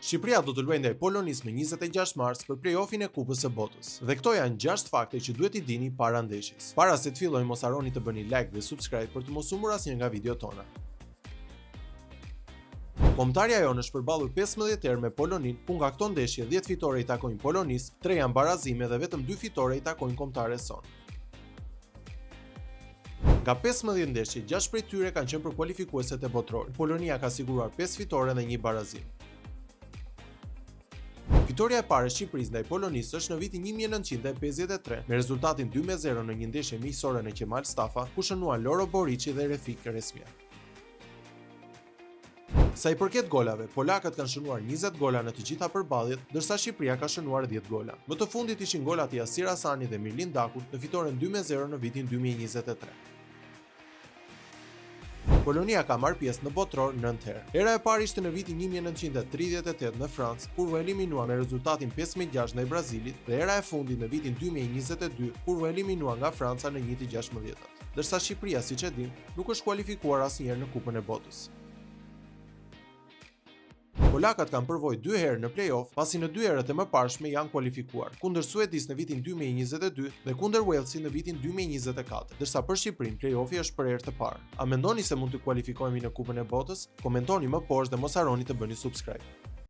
Shqipëria do të luajë ndaj Polonisë më 26 mars për play-offin e Kupës së Botës. Dhe këto janë 6 fakte që duhet i dini para ndeshjes. Para se të fillojmë, mos harroni të bëni like dhe subscribe për të mos humbur asnjë nga videot tona. Kombëtarja jonë është përballur 15 herë me Poloninë, ku nga këto ndeshje 10 fitore i takojnë Polonisë, 3 janë barazime dhe vetëm 2 fitore i takojnë kombëtares sonë. Nga 15 ndeshje, 6 prej tyre kanë qenë për kualifikueset e botror. Polonia ka siguruar 5 fitore dhe 1 barazim. Fitoria e parë e Shqipërisë ndaj Polonisë është në vitin 1953 me rezultatin 2-0 në një ndeshje miqësore në Qemal Stafa, ku shënuan Loro Boriçi dhe Refik Resmia. Sa i përket golave, polakët kanë shënuar 20 gola në të gjitha përballjet, ndërsa Shqipëria ka shënuar 10 gola. Më të fundit ishin golat i Asir Hasani dhe Mirlin Dakut në fitoren 2-0 në vitin 2023. Polonia ka marrë pjesë në botror 9 herë. Era e parë ishte në vitin 1938 në Francë, kur u eliminua me rezultatin 5-6 ndaj Brazilit, dhe era e fundit në vitin 2022, kur u eliminua nga Franca në 1/16, ndërsa Shqipëria, siç e dim, nuk është kualifikuar asnjëherë në Kupën e Botës. Polakët kanë përvojë 2 herë në play-off, pasi në 2 herët e mëparshme janë kualifikuar, kundër Suedisë në vitin 2022 dhe kundër Walesit në vitin 2024, ndërsa për Shqipërinë play-offi është për herë të parë. A mendoni se mund të kualifikohemi në Kupën e Botës? Komentoni më poshtë dhe mos harroni të bëni subscribe.